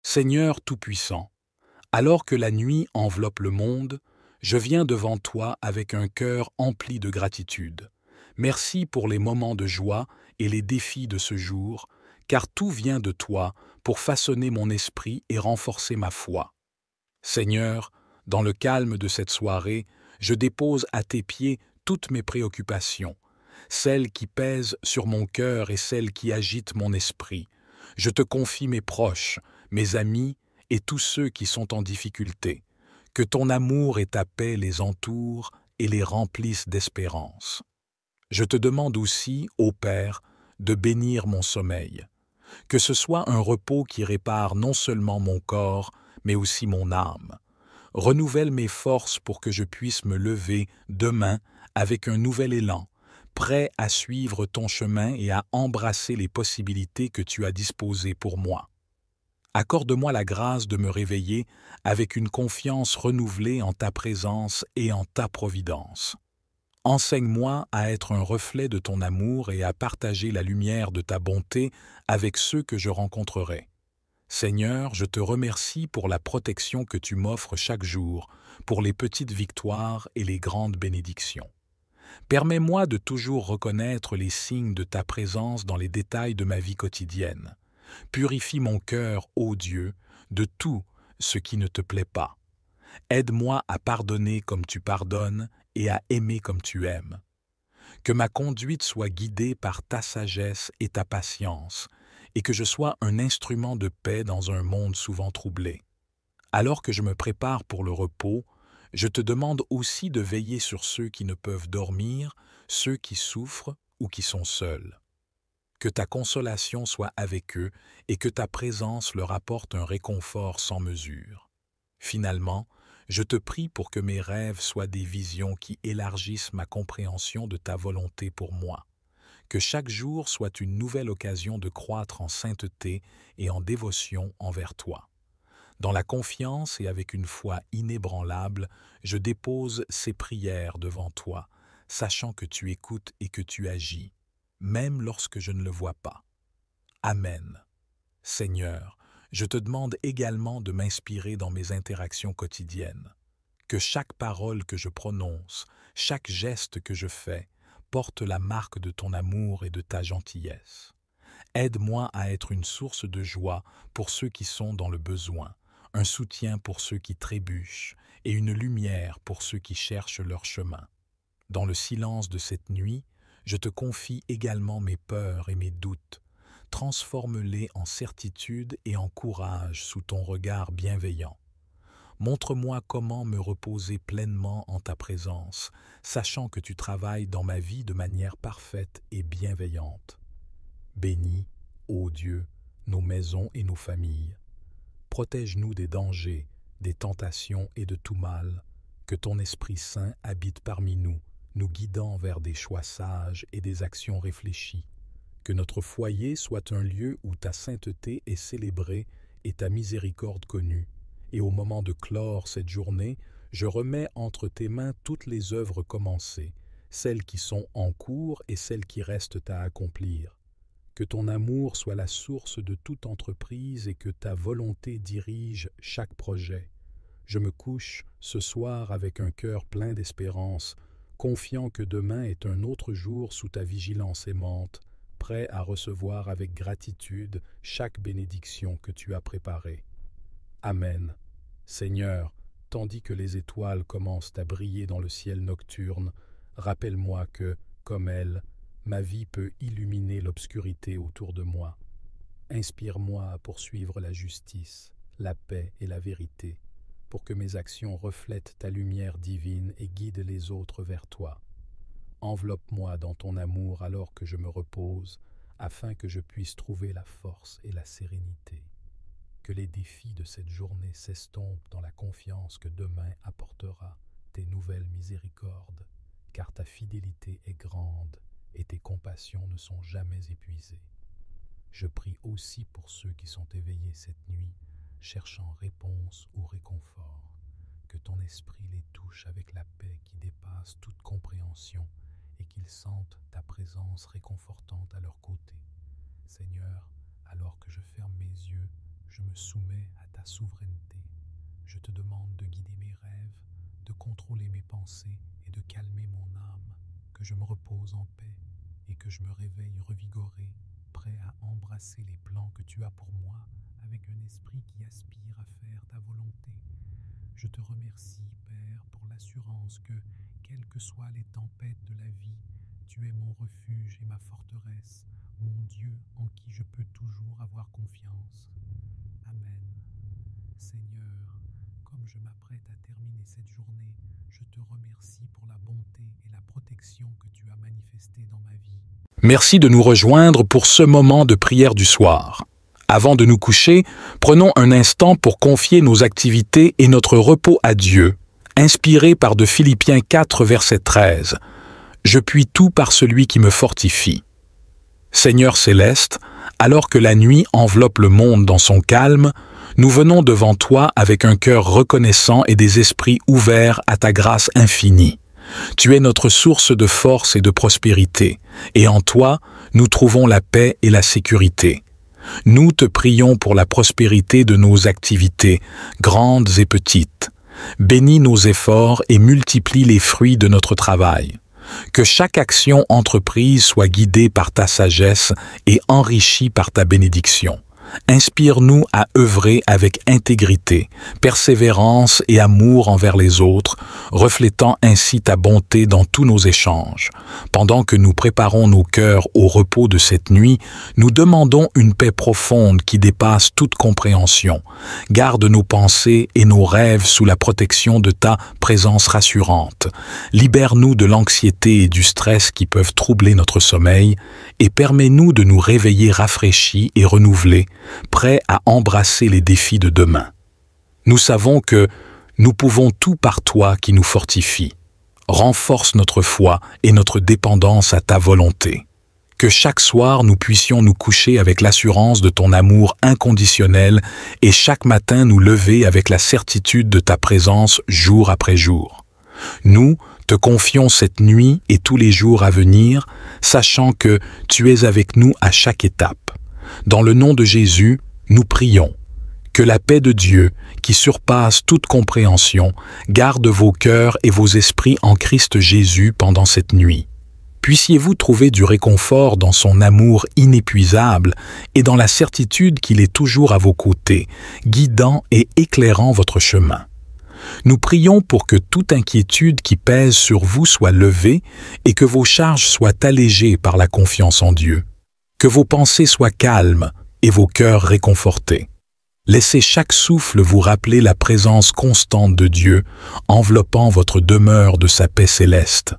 Seigneur Tout-Puissant, alors que la nuit enveloppe le monde, je viens devant toi avec un cœur empli de gratitude. Merci pour les moments de joie et les défis de ce jour, car tout vient de toi pour façonner mon esprit et renforcer ma foi. Seigneur, dans le calme de cette soirée, je dépose à tes pieds toutes mes préoccupations, celles qui pèsent sur mon cœur et celles qui agitent mon esprit. Je te confie mes proches, mes amis et tous ceux qui sont en difficulté. Que ton amour et ta paix les entourent et les remplissent d'espérance. Je te demande aussi, ô Père, de bénir mon sommeil. Que ce soit un repos qui répare non seulement mon corps, mais aussi mon âme. Renouvelle mes forces pour que je puisse me lever demain avec un nouvel élan, prêt à suivre ton chemin et à embrasser les possibilités que tu as disposées pour moi. Accorde-moi la grâce de me réveiller avec une confiance renouvelée en ta présence et en ta providence. Enseigne-moi à être un reflet de ton amour et à partager la lumière de ta bonté avec ceux que je rencontrerai. Seigneur, je te remercie pour la protection que tu m'offres chaque jour, pour les petites victoires et les grandes bénédictions. Permets-moi de toujours reconnaître les signes de ta présence dans les détails de ma vie quotidienne. Purifie mon cœur, ô Dieu, de tout ce qui ne te plaît pas. Aide-moi à pardonner comme tu pardonnes et à aimer comme tu aimes. Que ma conduite soit guidée par ta sagesse et ta patience, et que je sois un instrument de paix dans un monde souvent troublé. Alors que je me prépare pour le repos, je te demande aussi de veiller sur ceux qui ne peuvent dormir, ceux qui souffrent ou qui sont seuls. Que ta consolation soit avec eux et que ta présence leur apporte un réconfort sans mesure. Finalement, je te prie pour que mes rêves soient des visions qui élargissent ma compréhension de ta volonté pour moi. Que chaque jour soit une nouvelle occasion de croître en sainteté et en dévotion envers toi. Dans la confiance et avec une foi inébranlable, je dépose ces prières devant toi, sachant que tu écoutes et que tu agis, même lorsque je ne le vois pas. Amen. Seigneur, je te demande également de m'inspirer dans mes interactions quotidiennes. Que chaque parole que je prononce, chaque geste que je fais, porte la marque de ton amour et de ta gentillesse. Aide-moi à être une source de joie pour ceux qui sont dans le besoin, un soutien pour ceux qui trébuchent et une lumière pour ceux qui cherchent leur chemin. Dans le silence de cette nuit, je te confie également mes peurs et mes doutes. Transforme-les en certitude et en courage sous ton regard bienveillant. Montre-moi comment me reposer pleinement en ta présence, sachant que tu travailles dans ma vie de manière parfaite et bienveillante. Bénis, ô Dieu, nos maisons et nos familles. Protège-nous des dangers, des tentations et de tout mal. Que ton Esprit Saint habite parmi nous, nous guidant vers des choix sages et des actions réfléchies. Que notre foyer soit un lieu où ta sainteté est célébrée et ta miséricorde connue. Et au moment de clore cette journée, je remets entre tes mains toutes les œuvres commencées, celles qui sont en cours et celles qui restent à accomplir. Que ton amour soit la source de toute entreprise et que ta volonté dirige chaque projet. Je me couche ce soir avec un cœur plein d'espérance, confiant que demain est un autre jour sous ta vigilance aimante, prêt à recevoir avec gratitude chaque bénédiction que tu as préparée. Amen. Seigneur, tandis que les étoiles commencent à briller dans le ciel nocturne, rappelle-moi que, comme elles, ma vie peut illuminer l'obscurité autour de moi. Inspire-moi à poursuivre la justice, la paix et la vérité, pour que mes actions reflètent ta lumière divine et guident les autres vers toi. Enveloppe-moi dans ton amour alors que je me repose, afin que je puisse trouver la force et la sérénité. Que les défis de cette journée s'estompent dans la confiance que demain apportera tes nouvelles miséricordes, car ta fidélité est grande et tes compassions ne sont jamais épuisées. Je prie aussi pour ceux qui sont éveillés cette nuit, cherchant réponse ou réconfort. Que ton esprit les touche avec la paix qui dépasse toute compréhension et qu'ils sentent ta présence réconfortante à leur côté. Seigneur, alors que je ferme mes yeux, je me soumets à ta souveraineté. Je te demande de guider mes rêves, de contrôler mes pensées et de calmer mon âme, que je me repose en paix et que je me réveille revigoré, prêt à embrasser les plans que tu as pour moi, avec un esprit qui aspire à faire ta volonté. Je te remercie, Père, pour l'assurance que, quelles que soient les tempêtes de la vie, tu es mon refuge et ma forteresse, mon Dieu en qui je peux toujours avoir confiance. Amen. Seigneur, comme je m'apprête à terminer cette journée, je te remercie pour la bonté et la protection que tu as manifestée dans ma vie. Merci de nous rejoindre pour ce moment de prière du soir. Avant de nous coucher, prenons un instant pour confier nos activités et notre repos à Dieu, inspiré par de Philippiens 4, verset 13. « Je puis tout par celui qui me fortifie. » Seigneur céleste, alors que la nuit enveloppe le monde dans son calme, nous venons devant toi avec un cœur reconnaissant et des esprits ouverts à ta grâce infinie. Tu es notre source de force et de prospérité, et en toi, nous trouvons la paix et la sécurité. Nous te prions pour la prospérité de nos activités, grandes et petites. Bénis nos efforts et multiplie les fruits de notre travail. Que chaque action entreprise soit guidée par ta sagesse et enrichie par ta bénédiction. Inspire-nous à œuvrer avec intégrité, persévérance et amour envers les autres, reflétant ainsi ta bonté dans tous nos échanges. Pendant que nous préparons nos cœurs au repos de cette nuit, nous demandons une paix profonde qui dépasse toute compréhension. Garde nos pensées et nos rêves sous la protection de ta présence rassurante. Libère-nous de l'anxiété et du stress qui peuvent troubler notre sommeil et permets-nous de nous réveiller rafraîchis et renouvelés, prêts à embrasser les défis de demain. Nous savons que nous pouvons tout par toi qui nous fortifie. Renforce notre foi et notre dépendance à ta volonté. Que chaque soir nous puissions nous coucher avec l'assurance de ton amour inconditionnel et chaque matin nous lever avec la certitude de ta présence jour après jour. Nous te confions cette nuit et tous les jours à venir, sachant que tu es avec nous à chaque étape. Dans le nom de Jésus, nous prions. Que la paix de Dieu, qui surpasse toute compréhension, garde vos cœurs et vos esprits en Christ Jésus pendant cette nuit. Puissiez-vous trouver du réconfort dans son amour inépuisable et dans la certitude qu'il est toujours à vos côtés, guidant et éclairant votre chemin. Nous prions pour que toute inquiétude qui pèse sur vous soit levée et que vos charges soient allégées par la confiance en Dieu. Que vos pensées soient calmes et vos cœurs réconfortés. Laissez chaque souffle vous rappeler la présence constante de Dieu, enveloppant votre demeure de sa paix céleste.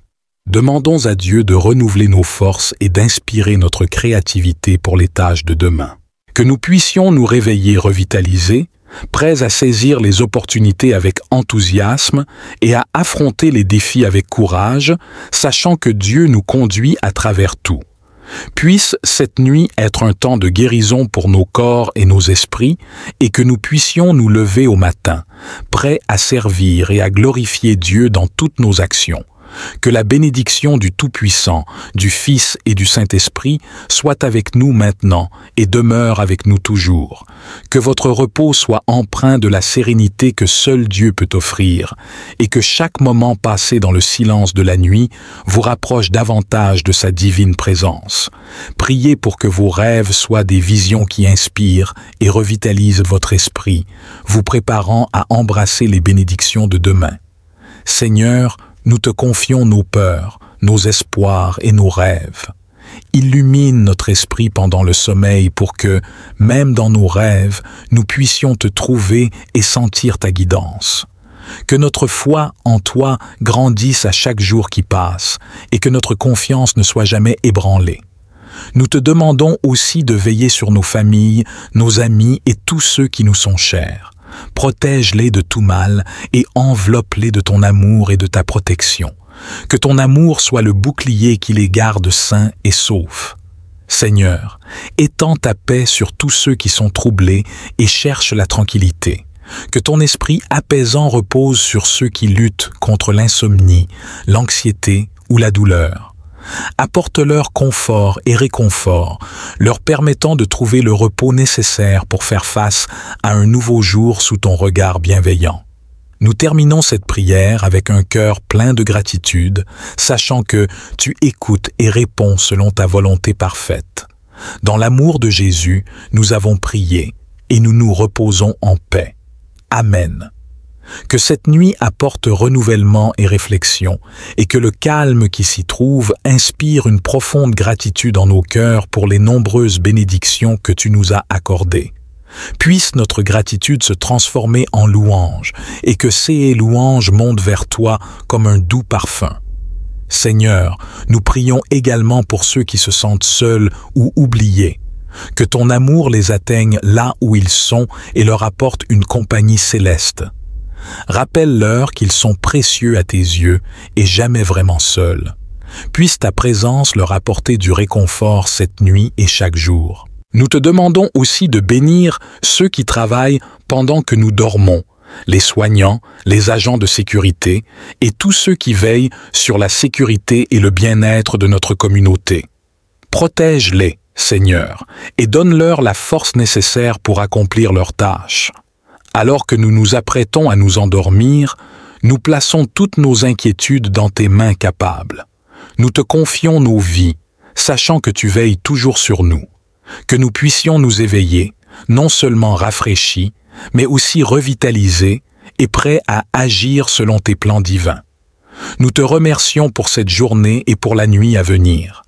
Demandons à Dieu de renouveler nos forces et d'inspirer notre créativité pour les tâches de demain. Que nous puissions nous réveiller revitalisés, prêts à saisir les opportunités avec enthousiasme et à affronter les défis avec courage, sachant que Dieu nous conduit à travers tout. Puisse cette nuit être un temps de guérison pour nos corps et nos esprits, et que nous puissions nous lever au matin, prêts à servir et à glorifier Dieu dans toutes nos actions. Que la bénédiction du Tout-Puissant, du Fils et du Saint-Esprit soit avec nous maintenant et demeure avec nous toujours. Que votre repos soit empreint de la sérénité que seul Dieu peut offrir, et que chaque moment passé dans le silence de la nuit vous rapproche davantage de sa divine présence. Priez pour que vos rêves soient des visions qui inspirent et revitalisent votre esprit, vous préparant à embrasser les bénédictions de demain. Seigneur, nous te confions nos peurs, nos espoirs et nos rêves. Illumine notre esprit pendant le sommeil pour que, même dans nos rêves, nous puissions te trouver et sentir ta guidance. Que notre foi en toi grandisse à chaque jour qui passe et que notre confiance ne soit jamais ébranlée. Nous te demandons aussi de veiller sur nos familles, nos amis et tous ceux qui nous sont chers. Protège-les de tout mal et enveloppe-les de ton amour et de ta protection. Que ton amour soit le bouclier qui les garde sains et saufs. Seigneur, étends ta paix sur tous ceux qui sont troublés et cherchent la tranquillité. Que ton esprit apaisant repose sur ceux qui luttent contre l'insomnie, l'anxiété ou la douleur. Apporte-leur confort et réconfort, leur permettant de trouver le repos nécessaire pour faire face à un nouveau jour sous ton regard bienveillant. Nous terminons cette prière avec un cœur plein de gratitude, sachant que tu écoutes et réponds selon ta volonté parfaite. Dans l'amour de Jésus, nous avons prié et nous nous reposons en paix. Amen. Que cette nuit apporte renouvellement et réflexion, et que le calme qui s'y trouve inspire une profonde gratitude en nos cœurs pour les nombreuses bénédictions que tu nous as accordées. Puisse notre gratitude se transformer en louange, et que ces louanges montent vers toi comme un doux parfum. Seigneur, nous prions également pour ceux qui se sentent seuls ou oubliés. Que ton amour les atteigne là où ils sont et leur apporte une compagnie céleste. Rappelle-leur qu'ils sont précieux à tes yeux et jamais vraiment seuls. Puisse ta présence leur apporter du réconfort cette nuit et chaque jour. Nous te demandons aussi de bénir ceux qui travaillent pendant que nous dormons, les soignants, les agents de sécurité et tous ceux qui veillent sur la sécurité et le bien-être de notre communauté. Protège-les, Seigneur, et donne-leur la force nécessaire pour accomplir leurs tâches. Alors que nous nous apprêtons à nous endormir, nous plaçons toutes nos inquiétudes dans tes mains capables. Nous te confions nos vies, sachant que tu veilles toujours sur nous. Que nous puissions nous éveiller, non seulement rafraîchis, mais aussi revitalisés et prêts à agir selon tes plans divins. Nous te remercions pour cette journée et pour la nuit à venir.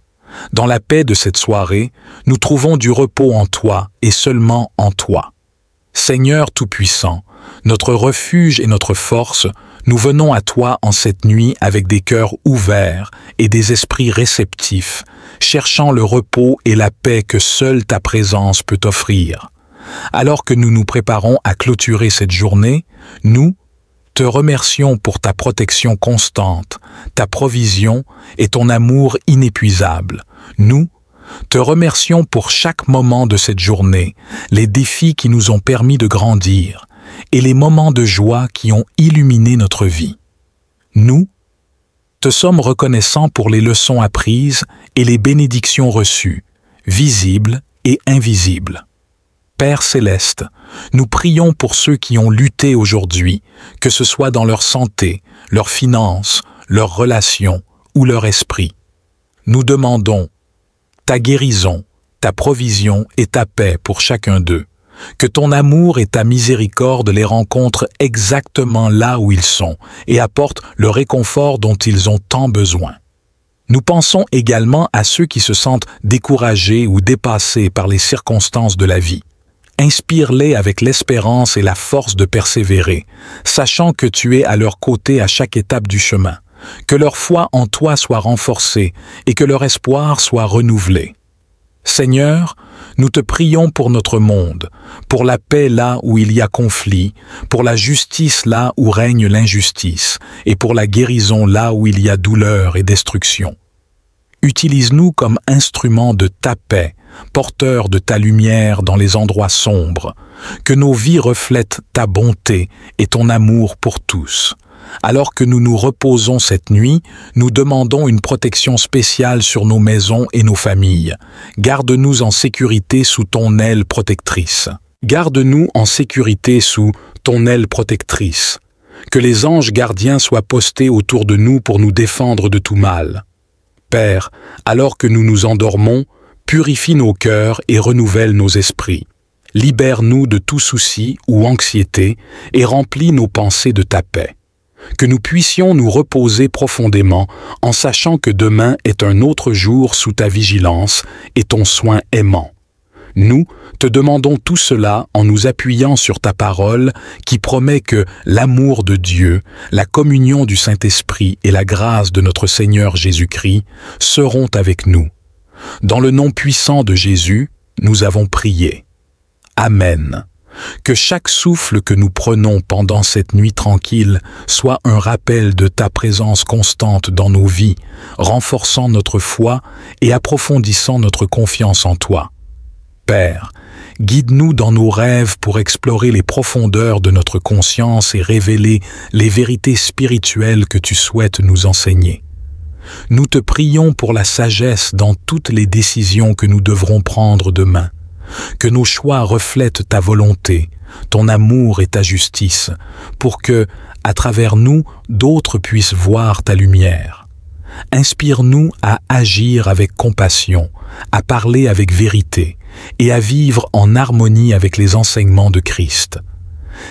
Dans la paix de cette soirée, nous trouvons du repos en toi et seulement en toi. Seigneur Tout-Puissant, notre refuge et notre force, nous venons à toi en cette nuit avec des cœurs ouverts et des esprits réceptifs, cherchant le repos et la paix que seule ta présence peut offrir. Alors que nous nous préparons à clôturer cette journée, nous te remercions pour ta protection constante, ta provision et ton amour inépuisable. Nous te remercions pour chaque moment de cette journée, les défis qui nous ont permis de grandir et les moments de joie qui ont illuminé notre vie. Nous te sommes reconnaissants pour les leçons apprises et les bénédictions reçues, visibles et invisibles. Père céleste, nous prions pour ceux qui ont lutté aujourd'hui, que ce soit dans leur santé, leurs finances, leurs relations ou leur esprit. Nous demandons ta guérison, ta provision et ta paix pour chacun d'eux. Que ton amour et ta miséricorde les rencontrent exactement là où ils sont et apportent le réconfort dont ils ont tant besoin. Nous pensons également à ceux qui se sentent découragés ou dépassés par les circonstances de la vie. Inspire-les avec l'espérance et la force de persévérer, sachant que tu es à leur côté à chaque étape du chemin. Que leur foi en toi soit renforcée et que leur espoir soit renouvelé. Seigneur, nous te prions pour notre monde, pour la paix là où il y a conflit, pour la justice là où règne l'injustice, et pour la guérison là où il y a douleur et destruction. Utilise-nous comme instruments de ta paix, porteurs de ta lumière dans les endroits sombres, que nos vies reflètent ta bonté et ton amour pour tous. Alors que nous nous reposons cette nuit, nous demandons une protection spéciale sur nos maisons et nos familles. Garde-nous en sécurité sous ton aile protectrice. Garde-nous en sécurité sous ton aile protectrice. Que les anges gardiens soient postés autour de nous pour nous défendre de tout mal. Père, alors que nous nous endormons, purifie nos cœurs et renouvelle nos esprits. Libère-nous de tout souci ou anxiété et remplis nos pensées de ta paix. Que nous puissions nous reposer profondément en sachant que demain est un autre jour sous ta vigilance et ton soin aimant. Nous te demandons tout cela en nous appuyant sur ta parole qui promet que l'amour de Dieu, la communion du Saint-Esprit et la grâce de notre Seigneur Jésus-Christ seront avec nous. Dans le nom puissant de Jésus, nous avons prié. Amen. Que chaque souffle que nous prenons pendant cette nuit tranquille soit un rappel de ta présence constante dans nos vies, renforçant notre foi et approfondissant notre confiance en toi. Père, guide-nous dans nos rêves pour explorer les profondeurs de notre conscience et révéler les vérités spirituelles que tu souhaites nous enseigner. Nous te prions pour la sagesse dans toutes les décisions que nous devrons prendre demain, que nos choix reflètent ta volonté, ton amour et ta justice, pour que, à travers nous, d'autres puissent voir ta lumière. Inspire-nous à agir avec compassion, à parler avec vérité et à vivre en harmonie avec les enseignements de Christ.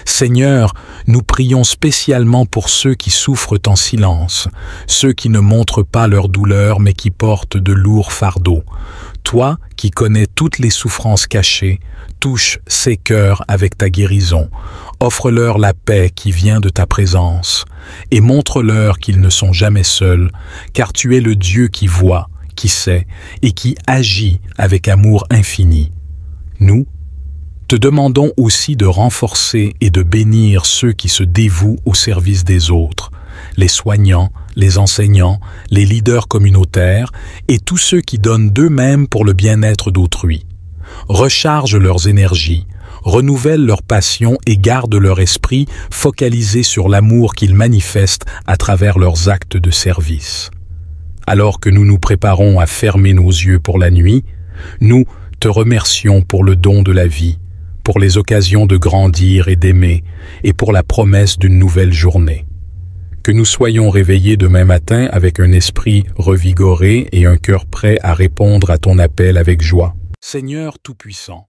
Seigneur, nous prions spécialement pour ceux qui souffrent en silence, ceux qui ne montrent pas leur douleur mais qui portent de lourds fardeaux. Toi, qui connais toutes les souffrances cachées, touche ces cœurs avec ta guérison. Offre-leur la paix qui vient de ta présence et montre-leur qu'ils ne sont jamais seuls, car tu es le Dieu qui voit, qui sait et qui agit avec amour infini. Nous, te demandons aussi de renforcer et de bénir ceux qui se dévouent au service des autres, les soignants, les enseignants, les leaders communautaires et tous ceux qui donnent d'eux-mêmes pour le bien-être d'autrui. Recharge leurs énergies, renouvelle leur passion et garde leur esprit focalisé sur l'amour qu'ils manifestent à travers leurs actes de service. Alors que nous nous préparons à fermer nos yeux pour la nuit, nous te remercions pour le don de la vie, pour les occasions de grandir et d'aimer, et pour la promesse d'une nouvelle journée. Que nous soyons réveillés demain matin avec un esprit revigoré et un cœur prêt à répondre à ton appel avec joie. Seigneur Tout-Puissant,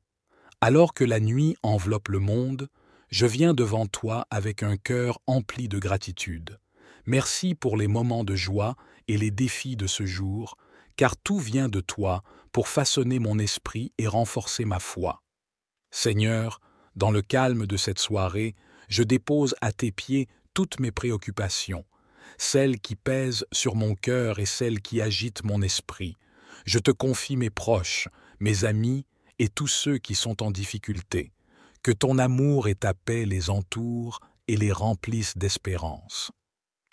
alors que la nuit enveloppe le monde, je viens devant toi avec un cœur empli de gratitude. Merci pour les moments de joie et les défis de ce jour, car tout vient de toi pour façonner mon esprit et renforcer ma foi. Seigneur, dans le calme de cette soirée, je dépose à tes pieds toutes mes préoccupations, celles qui pèsent sur mon cœur et celles qui agitent mon esprit. Je te confie mes proches, mes amis et tous ceux qui sont en difficulté. Que ton amour et ta paix les entourent et les remplissent d'espérance.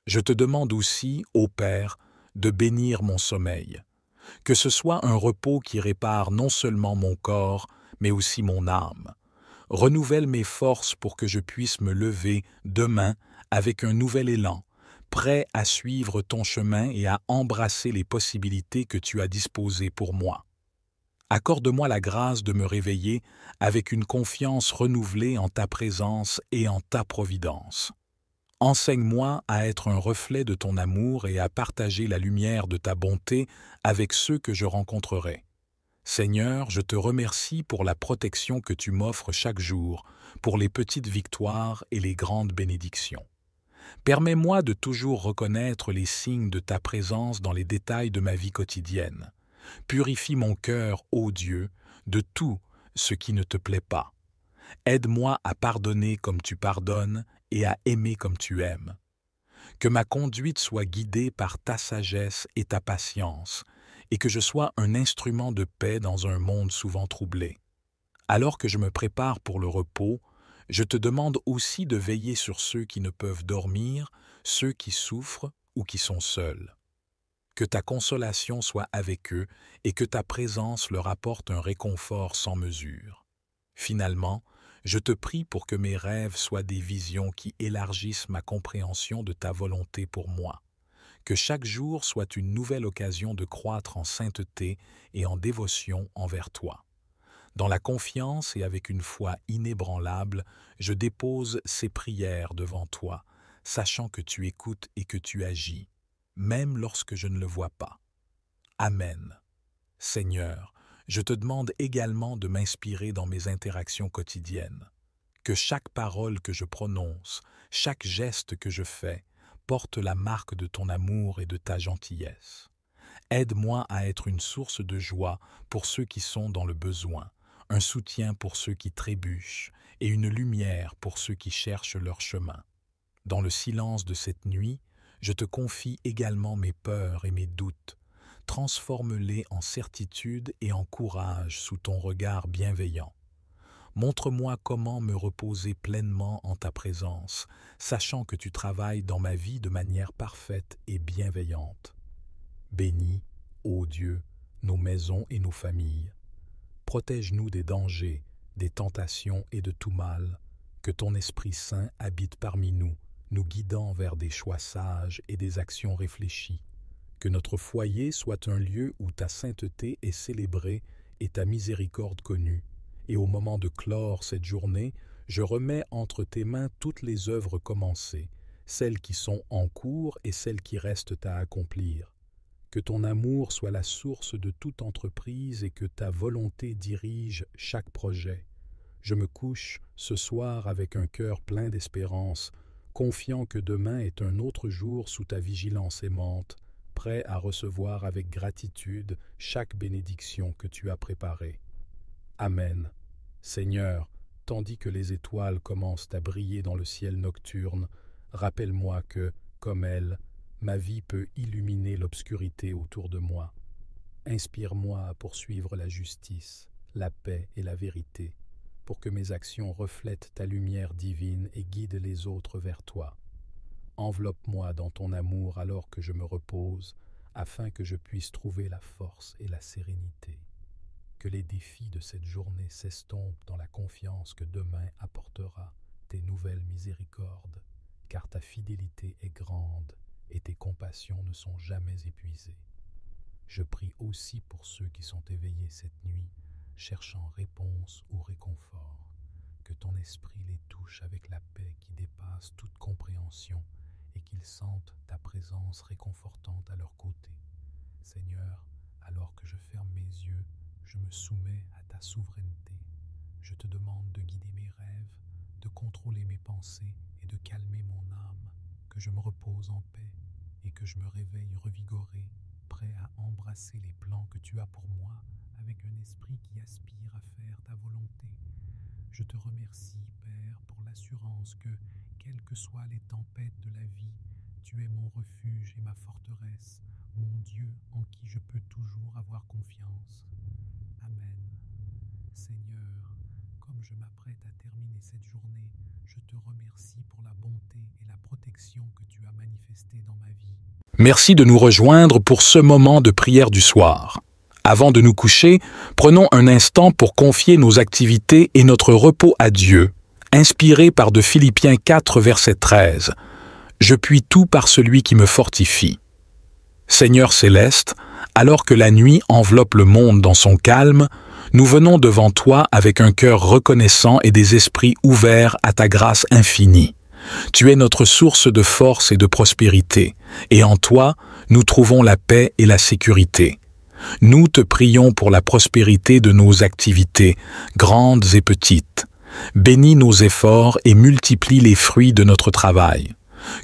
Je te demande aussi, ô Père, de bénir mon sommeil. Que ce soit un repos qui répare non seulement mon corps, mais aussi mon âme. Renouvelle mes forces pour que je puisse me lever demain avec un nouvel élan, prêt à suivre ton chemin et à embrasser les possibilités que tu as disposées pour moi. Accorde-moi la grâce de me réveiller avec une confiance renouvelée en ta présence et en ta providence. Enseigne-moi à être un reflet de ton amour et à partager la lumière de ta bonté avec ceux que je rencontrerai. Seigneur, je te remercie pour la protection que tu m'offres chaque jour, pour les petites victoires et les grandes bénédictions. Permets-moi de toujours reconnaître les signes de ta présence dans les détails de ma vie quotidienne. Purifie mon cœur, ô Dieu, de tout ce qui ne te plaît pas. Aide-moi à pardonner comme tu pardonnes et à aimer comme tu aimes. Que ma conduite soit guidée par ta sagesse et ta patience, et que je sois un instrument de paix dans un monde souvent troublé. Alors que je me prépare pour le repos, je te demande aussi de veiller sur ceux qui ne peuvent dormir, ceux qui souffrent ou qui sont seuls. Que ta consolation soit avec eux et que ta présence leur apporte un réconfort sans mesure. Finalement, je te prie pour que mes rêves soient des visions qui élargissent ma compréhension de ta volonté pour moi. Que chaque jour soit une nouvelle occasion de croître en sainteté et en dévotion envers toi. Dans la confiance et avec une foi inébranlable, je dépose ces prières devant toi, sachant que tu écoutes et que tu agis, même lorsque je ne le vois pas. Amen. Seigneur, je te demande également de m'inspirer dans mes interactions quotidiennes. Que chaque parole que je prononce, chaque geste que je fais, porte la marque de ton amour et de ta gentillesse. Aide-moi à être une source de joie pour ceux qui sont dans le besoin, un soutien pour ceux qui trébuchent et une lumière pour ceux qui cherchent leur chemin. Dans le silence de cette nuit, je te confie également mes peurs et mes doutes. Transforme-les en certitude et en courage sous ton regard bienveillant. Montre-moi comment me reposer pleinement en ta présence, sachant que tu travailles dans ma vie de manière parfaite et bienveillante. Bénis, ô Dieu, nos maisons et nos familles. Protège-nous des dangers, des tentations et de tout mal. Que ton Esprit Saint habite parmi nous, nous guidant vers des choix sages et des actions réfléchies. Que notre foyer soit un lieu où ta sainteté est célébrée et ta miséricorde connue. Et au moment de clore cette journée, je remets entre tes mains toutes les œuvres commencées, celles qui sont en cours et celles qui restent à accomplir. Que ton amour soit la source de toute entreprise et que ta volonté dirige chaque projet. Je me couche ce soir avec un cœur plein d'espérance, confiant que demain est un autre jour sous ta vigilance aimante, prêt à recevoir avec gratitude chaque bénédiction que tu as préparée. Amen. Seigneur, tandis que les étoiles commencent à briller dans le ciel nocturne, rappelle-moi que, comme elles, ma vie peut illuminer l'obscurité autour de moi. Inspire-moi à poursuivre la justice, la paix et la vérité, pour que mes actions reflètent ta lumière divine et guident les autres vers toi. Enveloppe-moi dans ton amour alors que je me repose, afin que je puisse trouver la force et la sérénité. Que les défis de cette journée s'estompent dans la confiance que demain apportera tes nouvelles miséricordes, car ta fidélité est grande et tes compassions ne sont jamais épuisées. Je prie aussi pour ceux qui sont éveillés cette nuit, cherchant réponse ou réconfort. Que ton esprit les touche avec la paix qui dépasse toute compréhension et qu'ils sentent ta présence réconfortante à leur côté. Seigneur, alors que je ferme mes yeux, je me soumets à ta souveraineté. Je te demande de guider mes rêves, de contrôler mes pensées et de calmer mon âme, que je me repose en paix et que je me réveille revigoré, prêt à embrasser les plans que tu as pour moi avec un esprit qui aspire à faire ta volonté. Je te remercie, Père, pour l'assurance que, quelles que soient les tempêtes de la vie, tu es mon refuge et ma forteresse, mon Dieu en qui je peux toujours avoir confiance. Amen. Seigneur, comme je m'apprête à terminer cette journée, je te remercie pour la bonté et la protection que tu as manifestée dans ma vie. Merci de nous rejoindre pour ce moment de prière du soir. Avant de nous coucher, prenons un instant pour confier nos activités et notre repos à Dieu, inspiré par de Philippiens 4, verset 13. « Je puis tout par celui qui me fortifie. » Seigneur céleste, alors que la nuit enveloppe le monde dans son calme, nous venons devant toi avec un cœur reconnaissant et des esprits ouverts à ta grâce infinie. Tu es notre source de force et de prospérité, et en toi, nous trouvons la paix et la sécurité. Nous te prions pour la prospérité de nos activités, grandes et petites. Bénis nos efforts et multiplie les fruits de notre travail.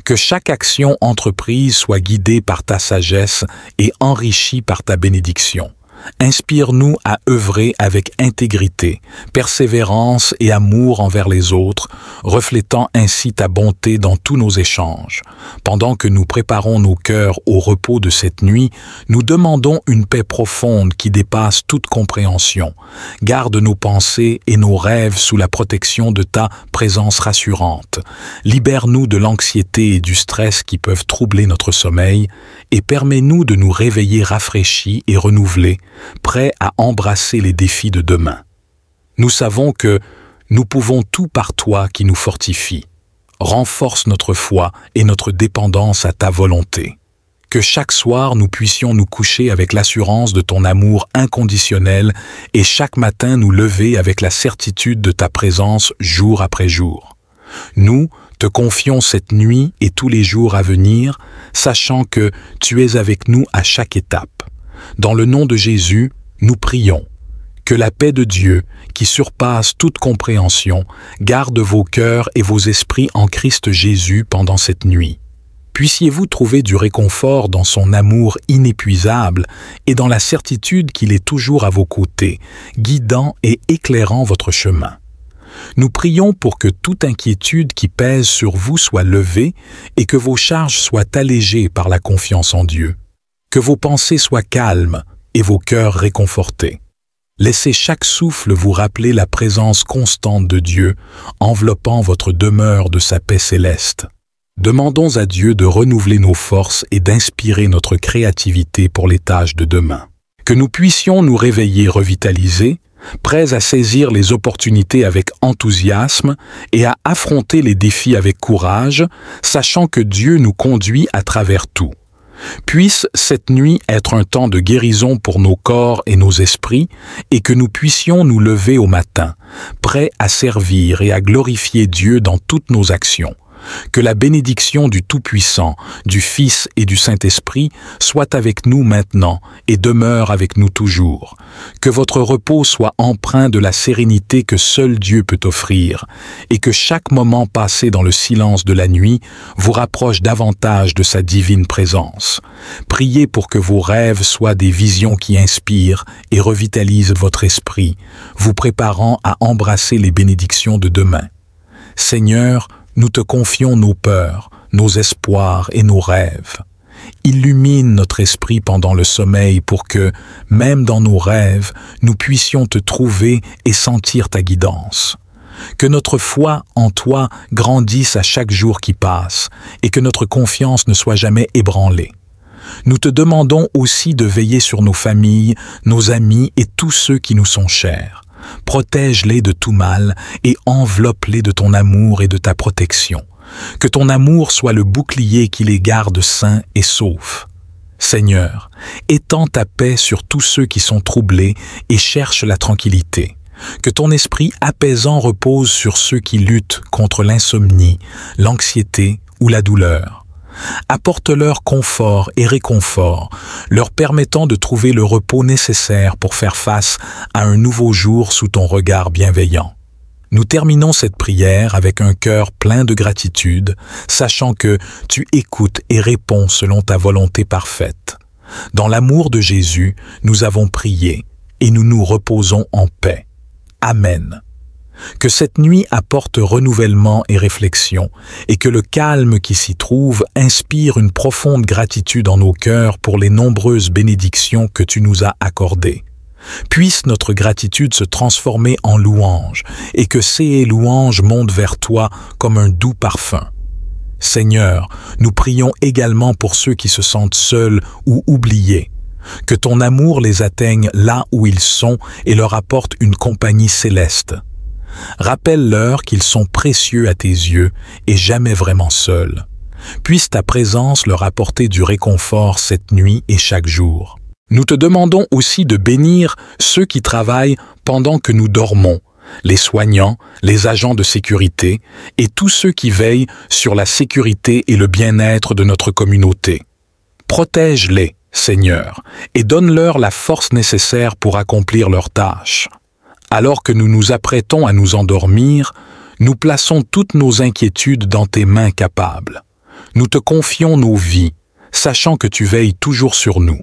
Que chaque action entreprise soit guidée par ta sagesse et enrichie par ta bénédiction. Inspire-nous à œuvrer avec intégrité, persévérance et amour envers les autres, reflétant ainsi ta bonté dans tous nos échanges. Pendant que nous préparons nos cœurs au repos de cette nuit, nous demandons une paix profonde qui dépasse toute compréhension. Garde nos pensées et nos rêves sous la protection de ta présence rassurante. Libère-nous de l'anxiété et du stress qui peuvent troubler notre sommeil et permets-nous de nous réveiller rafraîchis et renouvelés, prêts à embrasser les défis de demain. Nous savons que nous pouvons tout par toi qui nous fortifie. Renforce notre foi et notre dépendance à ta volonté. Que chaque soir nous puissions nous coucher avec l'assurance de ton amour inconditionnel et chaque matin nous lever avec la certitude de ta présence jour après jour. Nous te confions cette nuit et tous les jours à venir, sachant que tu es avec nous à chaque étape. Dans le nom de Jésus, nous prions. Que la paix de Dieu, qui surpasse toute compréhension, garde vos cœurs et vos esprits en Christ Jésus pendant cette nuit. Puissiez-vous trouver du réconfort dans son amour inépuisable et dans la certitude qu'il est toujours à vos côtés, guidant et éclairant votre chemin. Nous prions pour que toute inquiétude qui pèse sur vous soit levée et que vos charges soient allégées par la confiance en Dieu. Que vos pensées soient calmes et vos cœurs réconfortés. Laissez chaque souffle vous rappeler la présence constante de Dieu, enveloppant votre demeure de sa paix céleste. Demandons à Dieu de renouveler nos forces et d'inspirer notre créativité pour les tâches de demain. Que nous puissions nous réveiller revitalisés, prêts à saisir les opportunités avec enthousiasme et à affronter les défis avec courage, sachant que Dieu nous conduit à travers tout. Puisse cette nuit être un temps de guérison pour nos corps et nos esprits, et que nous puissions nous lever au matin, prêts à servir et à glorifier Dieu dans toutes nos actions. Que la bénédiction du Tout-Puissant, du Fils et du Saint-Esprit soit avec nous maintenant et demeure avec nous toujours. Que votre repos soit empreint de la sérénité que seul Dieu peut offrir, et que chaque moment passé dans le silence de la nuit vous rapproche davantage de sa divine présence. Priez pour que vos rêves soient des visions qui inspirent et revitalisent votre esprit, vous préparant à embrasser les bénédictions de demain. Seigneur, nous te confions nos peurs, nos espoirs et nos rêves. Illumine notre esprit pendant le sommeil pour que, même dans nos rêves, nous puissions te trouver et sentir ta guidance. Que notre foi en toi grandisse à chaque jour qui passe et que notre confiance ne soit jamais ébranlée. Nous te demandons aussi de veiller sur nos familles, nos amis et tous ceux qui nous sont chers. Protège-les de tout mal et enveloppe-les de ton amour et de ta protection. Que ton amour soit le bouclier qui les garde sains et saufs. Seigneur, étends ta paix sur tous ceux qui sont troublés et cherchent la tranquillité. Que ton esprit apaisant repose sur ceux qui luttent contre l'insomnie, l'anxiété ou la douleur. Apporte-leur confort et réconfort, leur permettant de trouver le repos nécessaire pour faire face à un nouveau jour sous ton regard bienveillant. Nous terminons cette prière avec un cœur plein de gratitude, sachant que tu écoutes et réponds selon ta volonté parfaite. Dans l'amour de Jésus, nous avons prié et nous nous reposons en paix. Amen. Que cette nuit apporte renouvellement et réflexion, et que le calme qui s'y trouve inspire une profonde gratitude en nos cœurs pour les nombreuses bénédictions que tu nous as accordées. Puisse notre gratitude se transformer en louange, et que ces louanges montent vers toi comme un doux parfum. Seigneur, nous prions également pour ceux qui se sentent seuls ou oubliés. Que ton amour les atteigne là où ils sont et leur apporte une compagnie céleste. Rappelle-leur qu'ils sont précieux à tes yeux et jamais vraiment seuls. Puisse ta présence leur apporter du réconfort cette nuit et chaque jour. Nous te demandons aussi de bénir ceux qui travaillent pendant que nous dormons, les soignants, les agents de sécurité et tous ceux qui veillent sur la sécurité et le bien-être de notre communauté. Protège-les, Seigneur, et donne-leur la force nécessaire pour accomplir leurs tâches. Alors que nous nous apprêtons à nous endormir, nous plaçons toutes nos inquiétudes dans tes mains capables. Nous te confions nos vies, sachant que tu veilles toujours sur nous.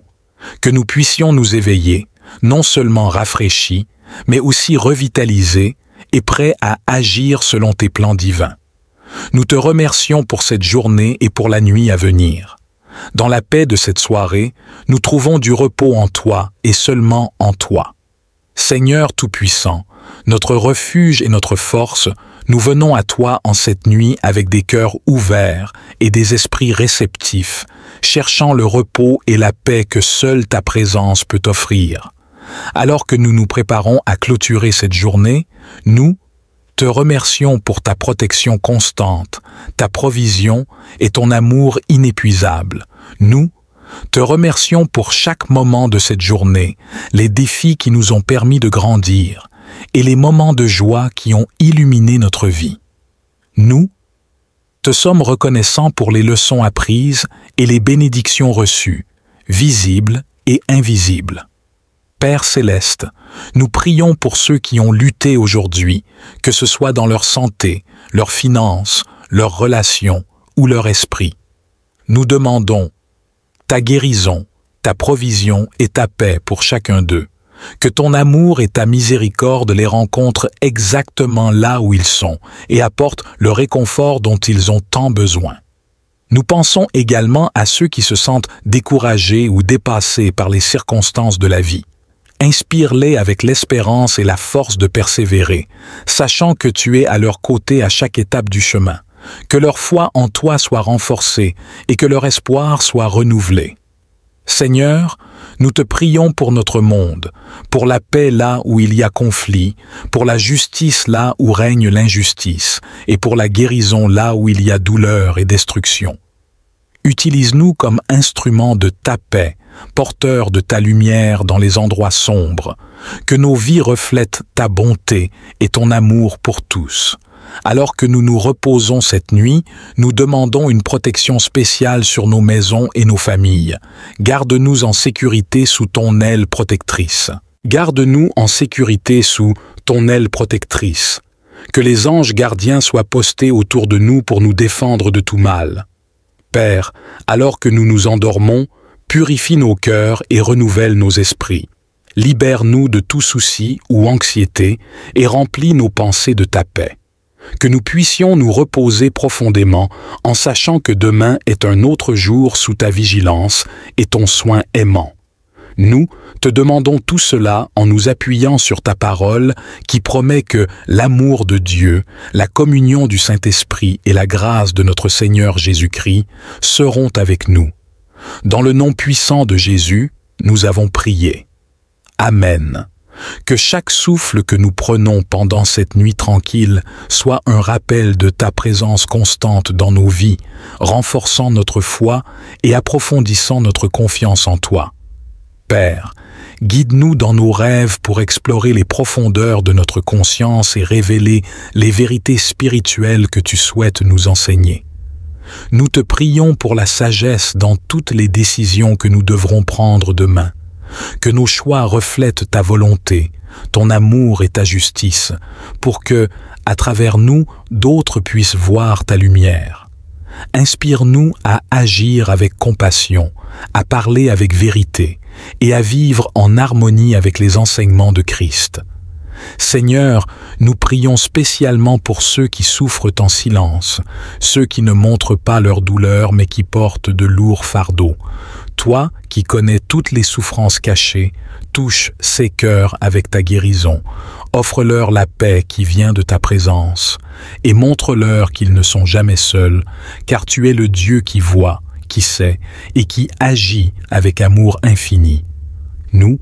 Que nous puissions nous éveiller, non seulement rafraîchis, mais aussi revitalisés et prêts à agir selon tes plans divins. Nous te remercions pour cette journée et pour la nuit à venir. Dans la paix de cette soirée, nous trouvons du repos en toi et seulement en toi. Seigneur Tout-Puissant, notre refuge et notre force, nous venons à toi en cette nuit avec des cœurs ouverts et des esprits réceptifs, cherchant le repos et la paix que seule ta présence peut offrir. Alors que nous nous préparons à clôturer cette journée, nous te remercions pour ta protection constante, ta provision et ton amour inépuisable. Nous te remercions pour chaque moment de cette journée, les défis qui nous ont permis de grandir et les moments de joie qui ont illuminé notre vie. Nous te sommes reconnaissants pour les leçons apprises et les bénédictions reçues, visibles et invisibles. Père céleste, nous prions pour ceux qui ont lutté aujourd'hui, que ce soit dans leur santé, leurs finances, leurs relations ou leur esprit. Nous demandons ta guérison, ta provision et ta paix pour chacun d'eux. Que ton amour et ta miséricorde les rencontrent exactement là où ils sont et apportent le réconfort dont ils ont tant besoin. Nous pensons également à ceux qui se sentent découragés ou dépassés par les circonstances de la vie. Inspire-les avec l'espérance et la force de persévérer, sachant que tu es à leur côté à chaque étape du chemin. Que leur foi en toi soit renforcée et que leur espoir soit renouvelé. Seigneur, nous te prions pour notre monde, pour la paix là où il y a conflit, pour la justice là où règne l'injustice, et pour la guérison là où il y a douleur et destruction. Utilise-nous comme instruments de ta paix, porteurs de ta lumière dans les endroits sombres. Que nos vies reflètent ta bonté et ton amour pour tous. Alors que nous nous reposons cette nuit, nous demandons une protection spéciale sur nos maisons et nos familles. Garde-nous en sécurité sous ton aile protectrice. Garde-nous en sécurité sous ton aile protectrice. Que les anges gardiens soient postés autour de nous pour nous défendre de tout mal. Père, alors que nous nous endormons, purifie nos cœurs et renouvelle nos esprits. Libère-nous de tout souci ou anxiété et remplis nos pensées de ta paix. Que nous puissions nous reposer profondément en sachant que demain est un autre jour sous ta vigilance et ton soin aimant. Nous te demandons tout cela en nous appuyant sur ta parole qui promet que l'amour de Dieu, la communion du Saint-Esprit et la grâce de notre Seigneur Jésus-Christ seront avec nous. Dans le nom puissant de Jésus, nous avons prié. Amen. Que chaque souffle que nous prenons pendant cette nuit tranquille soit un rappel de ta présence constante dans nos vies, renforçant notre foi et approfondissant notre confiance en toi. Père, guide-nous dans nos rêves pour explorer les profondeurs de notre conscience et révéler les vérités spirituelles que tu souhaites nous enseigner. Nous te prions pour la sagesse dans toutes les décisions que nous devrons prendre demain. Que nos choix reflètent ta volonté, ton amour et ta justice, pour que, à travers nous, d'autres puissent voir ta lumière. Inspire-nous à agir avec compassion, à parler avec vérité et à vivre en harmonie avec les enseignements de Christ. Seigneur, nous prions spécialement pour ceux qui souffrent en silence, ceux qui ne montrent pas leur douleur mais qui portent de lourds fardeaux. Toi, qui connais toutes les souffrances cachées, touche ces cœurs avec ta guérison. Offre-leur la paix qui vient de ta présence et montre-leur qu'ils ne sont jamais seuls, car tu es le Dieu qui voit, qui sait et qui agit avec amour infini. Nous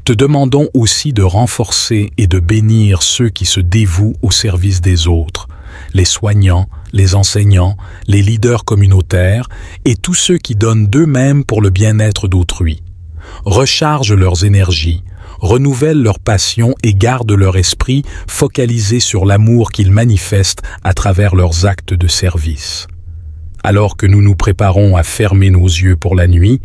te demandons aussi de renforcer et de bénir ceux qui se dévouent au service des autres, les soignants, les enseignants, les leaders communautaires et tous ceux qui donnent d'eux-mêmes pour le bien-être d'autrui. Recharge leurs énergies, renouvelle leur passion et garde leur esprit focalisé sur l'amour qu'ils manifestent à travers leurs actes de service. Alors que nous nous préparons à fermer nos yeux pour la nuit,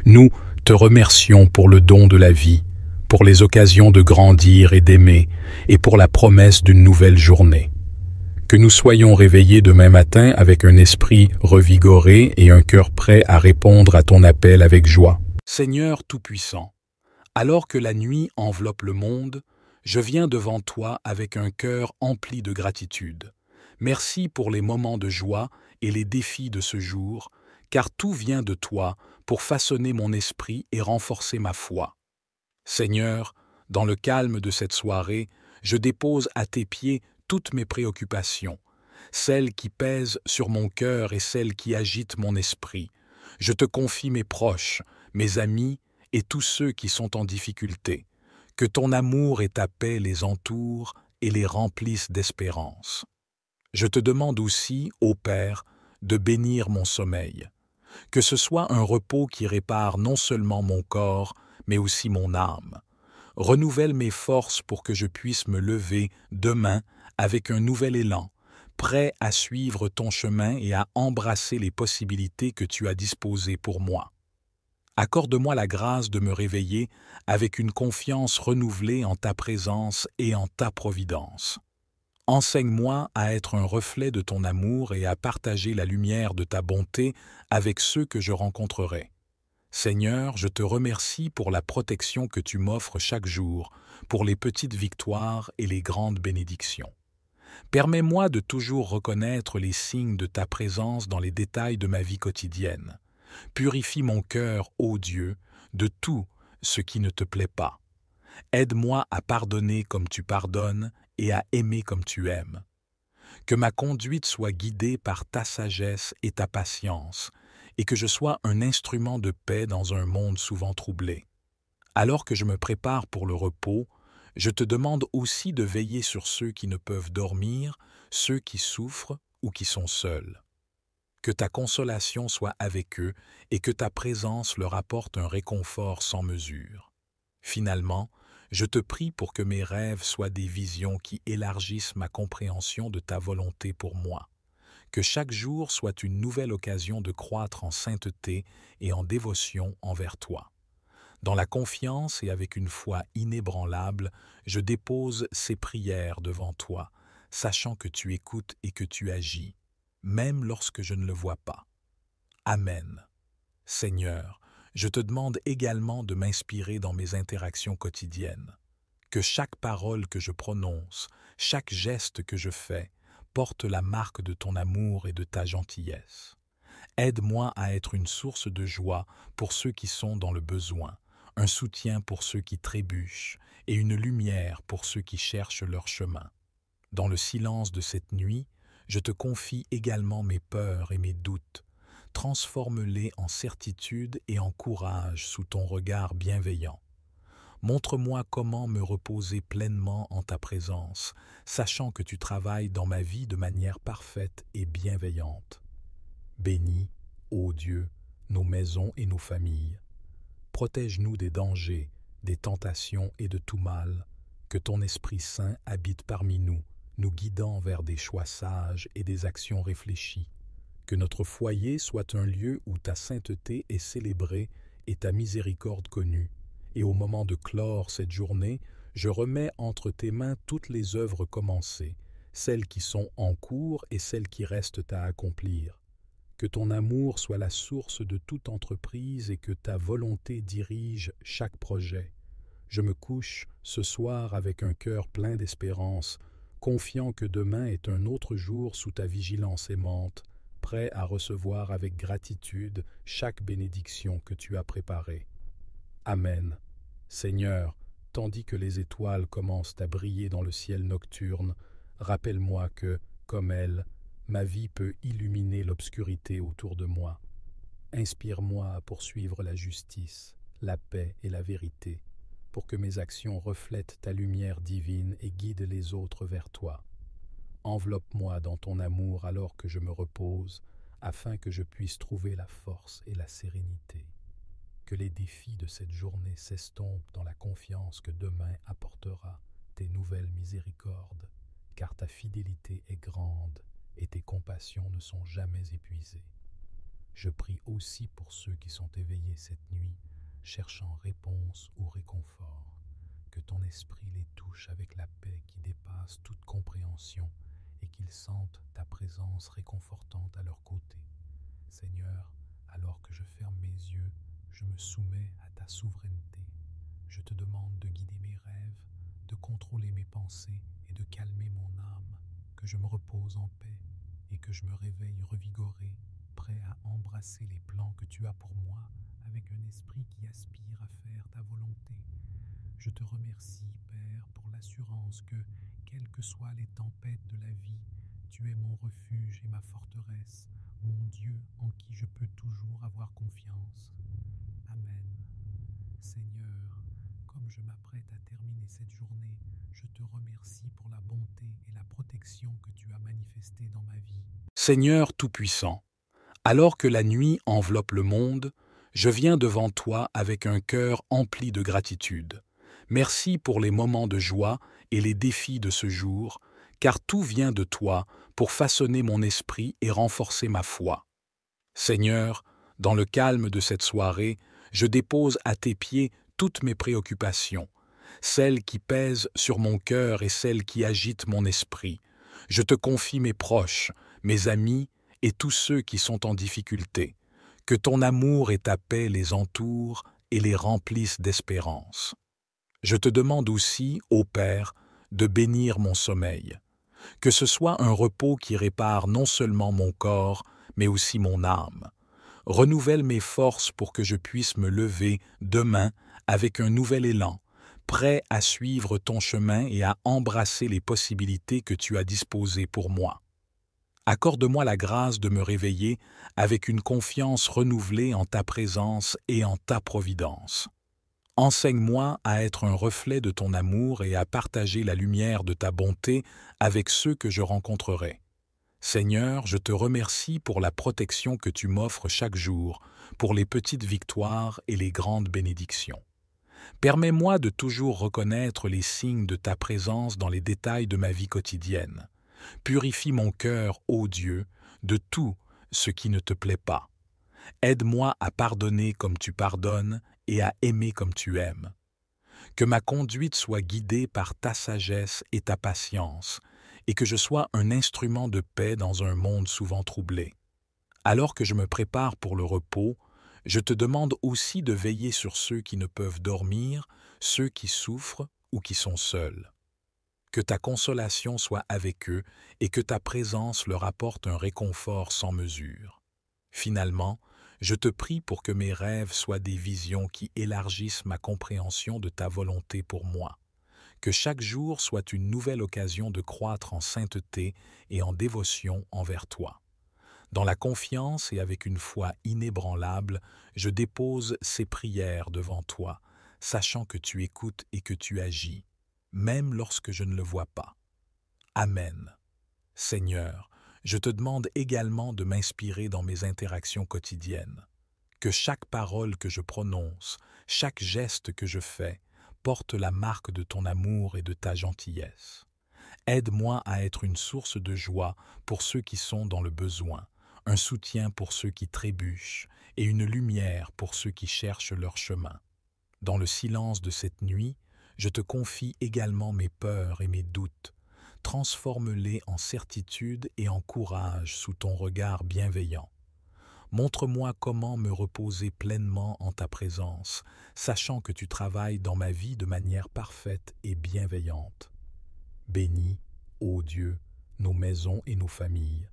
nous te remercions pour le don de la vie, pour les occasions de grandir et d'aimer, et pour la promesse d'une nouvelle journée. Que nous soyons réveillés demain matin avec un esprit revigoré et un cœur prêt à répondre à ton appel avec joie. Seigneur Tout-Puissant, alors que la nuit enveloppe le monde, je viens devant toi avec un cœur empli de gratitude. Merci pour les moments de joie et les défis de ce jour, car tout vient de toi pour façonner mon esprit et renforcer ma foi. Seigneur, dans le calme de cette soirée, je dépose à tes pieds toutes mes préoccupations, celles qui pèsent sur mon cœur et celles qui agitent mon esprit. Je te confie mes proches, mes amis et tous ceux qui sont en difficulté. Que ton amour et ta paix les entourent et les remplissent d'espérance. Je te demande aussi, ô Père, de bénir mon sommeil. Que ce soit un repos qui répare non seulement mon corps, mais aussi mon âme. Renouvelle mes forces pour que je puisse me lever demain avec un nouvel élan, prêt à suivre ton chemin et à embrasser les possibilités que tu as disposées pour moi. Accorde-moi la grâce de me réveiller avec une confiance renouvelée en ta présence et en ta providence. Enseigne-moi à être un reflet de ton amour et à partager la lumière de ta bonté avec ceux que je rencontrerai. Seigneur, je te remercie pour la protection que tu m'offres chaque jour, pour les petites victoires et les grandes bénédictions. Permets-moi de toujours reconnaître les signes de ta présence dans les détails de ma vie quotidienne. Purifie mon cœur, ô Dieu, de tout ce qui ne te plaît pas. Aide-moi à pardonner comme tu pardonnes et à aimer comme tu aimes. Que ma conduite soit guidée par ta sagesse et ta patience, et que je sois un instrument de paix dans un monde souvent troublé. Alors que je me prépare pour le repos, je te demande aussi de veiller sur ceux qui ne peuvent dormir, ceux qui souffrent ou qui sont seuls. que ta consolation soit avec eux et que ta présence leur apporte un réconfort sans mesure. Finalement, je te prie pour que mes rêves soient des visions qui élargissent ma compréhension de ta volonté pour moi, que chaque jour soit une nouvelle occasion de croître en sainteté et en dévotion envers toi. Dans la confiance et avec une foi inébranlable, je dépose ces prières devant toi, sachant que tu écoutes et que tu agis, même lorsque je ne le vois pas. Amen. Seigneur, je te demande également de m'inspirer dans mes interactions quotidiennes. Que chaque parole que je prononce, chaque geste que je fais, porte la marque de ton amour et de ta gentillesse. Aide-moi à être une source de joie pour ceux qui sont dans le besoin, un soutien pour ceux qui trébuchent et une lumière pour ceux qui cherchent leur chemin. Dans le silence de cette nuit, je te confie également mes peurs et mes doutes. Transforme-les en certitude et en courage sous ton regard bienveillant. Montre-moi comment me reposer pleinement en ta présence, sachant que tu travailles dans ma vie de manière parfaite et bienveillante. Bénis, ô Dieu, nos maisons et nos familles. Protège-nous des dangers, des tentations et de tout mal. Que ton Esprit Saint habite parmi nous, nous guidant vers des choix sages et des actions réfléchies. Que notre foyer soit un lieu où ta sainteté est célébrée et ta miséricorde connue. Et au moment de clore cette journée, je remets entre tes mains toutes les œuvres commencées, celles qui sont en cours et celles qui restent à accomplir. Que ton amour soit la source de toute entreprise et que ta volonté dirige chaque projet. Je me couche ce soir avec un cœur plein d'espérance, confiant que demain est un autre jour sous ta vigilance aimante, prêt à recevoir avec gratitude chaque bénédiction que tu as préparée. Amen. Seigneur, tandis que les étoiles commencent à briller dans le ciel nocturne, rappelle-moi que, comme elles, ma vie peut illuminer l'obscurité autour de moi. Inspire-moi à poursuivre la justice, la paix et la vérité, pour que mes actions reflètent ta lumière divine et guident les autres vers toi. Enveloppe-moi dans ton amour alors que je me repose, afin que je puisse trouver la force et la sérénité. Que les défis de cette journée s'estompent dans la confiance que demain apportera tes nouvelles miséricordes, car ta fidélité est grande et tes compassions ne sont jamais épuisées. Je prie aussi pour ceux qui sont éveillés cette nuit, cherchant réponse ou réconfort, que ton esprit les touche avec la paix qui dépasse toute compréhension et qu'ils sentent ta présence réconfortante à leur côté. Seigneur, alors que je ferme mes yeux, je me soumets à ta souveraineté. Je te demande de guider mes rêves, de contrôler mes pensées et de calmer mon âme, que je me repose en paix et que je me réveille revigoré, prêt à embrasser les plans que tu as pour moi avec un esprit qui aspire à faire ta volonté. Je te remercie, Père, pour l'assurance que, quelles que soient les tempêtes de la vie, tu es mon refuge et ma forteresse, mon Dieu en qui je peux toujours avoir confiance. Amen. Seigneur, comme je m'apprête à terminer cette journée, je te remercie pour la bonté et la protection que tu as manifestées dans ma vie. Seigneur Tout-Puissant, alors que la nuit enveloppe le monde, je viens devant toi avec un cœur empli de gratitude. Merci pour les moments de joie et les défis de ce jour, car tout vient de toi pour façonner mon esprit et renforcer ma foi. Seigneur, dans le calme de cette soirée, je dépose à tes pieds toutes mes préoccupations, celles qui pèsent sur mon cœur et celles qui agitent mon esprit. Je te confie mes proches, mes amis et tous ceux qui sont en difficulté. Que ton amour et ta paix les entourent et les remplissent d'espérance. Je te demande aussi, ô Père, de bénir mon sommeil. Que ce soit un repos qui répare non seulement mon corps, mais aussi mon âme. Renouvelle mes forces pour que je puisse me lever demain avec un nouvel élan, prêt à suivre ton chemin et à embrasser les possibilités que tu as disposées pour moi. Accorde-moi la grâce de me réveiller avec une confiance renouvelée en ta présence et en ta providence. Enseigne-moi à être un reflet de ton amour et à partager la lumière de ta bonté avec ceux que je rencontrerai. Seigneur, je te remercie pour la protection que tu m'offres chaque jour, pour les petites victoires et les grandes bénédictions. Permets-moi de toujours reconnaître les signes de ta présence dans les détails de ma vie quotidienne. Purifie mon cœur, ô Dieu, de tout ce qui ne te plaît pas. Aide-moi à pardonner comme tu pardonnes et à aimer comme tu aimes. Que ma conduite soit guidée par ta sagesse et ta patience, et que je sois un instrument de paix dans un monde souvent troublé. Alors que je me prépare pour le repos, je te demande aussi de veiller sur ceux qui ne peuvent dormir, ceux qui souffrent ou qui sont seuls. Que ta consolation soit avec eux et que ta présence leur apporte un réconfort sans mesure. Finalement, je te prie pour que mes rêves soient des visions qui élargissent ma compréhension de ta volonté pour moi. Que chaque jour soit une nouvelle occasion de croître en sainteté et en dévotion envers toi. Dans la confiance et avec une foi inébranlable, je dépose ces prières devant toi, sachant que tu écoutes et que tu agis, même lorsque je ne le vois pas. Amen. Seigneur, je te demande également de m'inspirer dans mes interactions quotidiennes. Que chaque parole que je prononce, chaque geste que je fais, porte la marque de ton amour et de ta gentillesse. Aide-moi à être une source de joie pour ceux qui sont dans le besoin, un soutien pour ceux qui trébuchent et une lumière pour ceux qui cherchent leur chemin. Dans le silence de cette nuit, je te confie également mes peurs et mes doutes. Transforme-les en certitude et en courage sous ton regard bienveillant. Montre-moi comment me reposer pleinement en ta présence, sachant que tu travailles dans ma vie de manière parfaite et bienveillante. Bénis, ô Dieu, nos maisons et nos familles.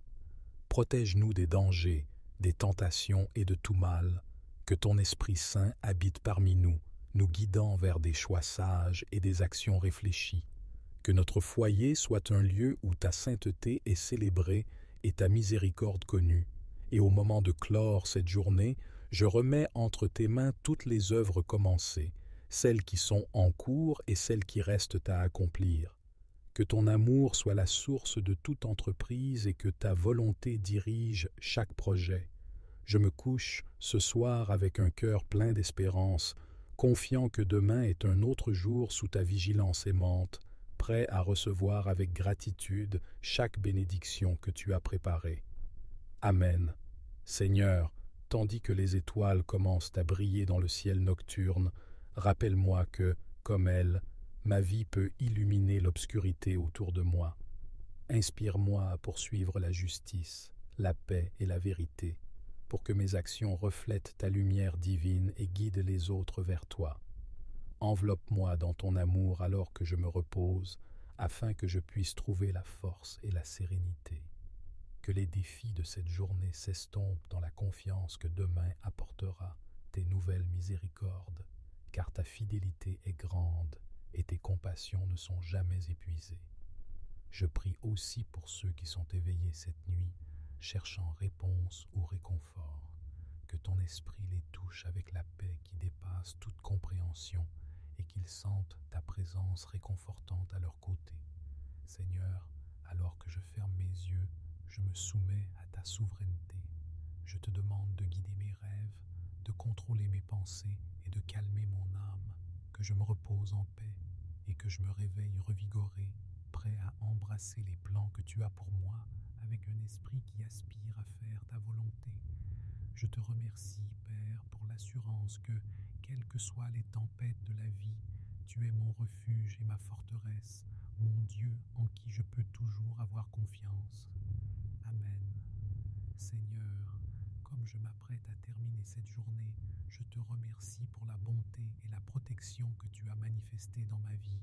Protège-nous des dangers, des tentations et de tout mal. Que ton Esprit Saint habite parmi nous, nous guidant vers des choix sages et des actions réfléchies. Que notre foyer soit un lieu où ta sainteté est célébrée et ta miséricorde connue. Et au moment de clore cette journée, je remets entre tes mains toutes les œuvres commencées, celles qui sont en cours et celles qui restent à accomplir. Que ton amour soit la source de toute entreprise et que ta volonté dirige chaque projet. Je me couche ce soir avec un cœur plein d'espérance, confiant que demain est un autre jour sous ta vigilance aimante, prêt à recevoir avec gratitude chaque bénédiction que tu as préparée. Amen. Seigneur, tandis que les étoiles commencent à briller dans le ciel nocturne, rappelle-moi que, comme elles, ma vie peut illuminer l'obscurité autour de moi. Inspire-moi à poursuivre la justice, la paix et la vérité, pour que mes actions reflètent ta lumière divine et guident les autres vers toi. Enveloppe-moi dans ton amour alors que je me repose, afin que je puisse trouver la force et la sérénité. Que les défis de cette journée s'estompent dans la confiance que demain apportera tes nouvelles miséricordes, car ta fidélité est grande et tes compassions ne sont jamais épuisées. Je prie aussi pour ceux qui sont éveillés cette nuit, cherchant réponse ou réconfort. Que ton esprit les touche avec la paix qui dépasse toute compréhension et qu'ils sentent ta présence réconfortante à leur côté. Seigneur, alors que je ferme mes yeux, je me soumets à ta souveraineté. Je te demande de guider mes rêves, de contrôler mes pensées et de calmer mon âme, que je me repose en paix et que je me réveille revigoré, prêt à embrasser les plans que tu as pour moi avec un esprit qui aspire à faire ta volonté. Je te remercie, Père, pour l'assurance que, quelles que soient les tempêtes de la vie, tu es mon refuge et ma forteresse, mon Dieu en qui je peux toujours avoir confiance. Amen. Seigneur, comme je m'apprête à terminer cette journée, je te remercie pour la bonté et la protection que tu as manifestées dans ma vie.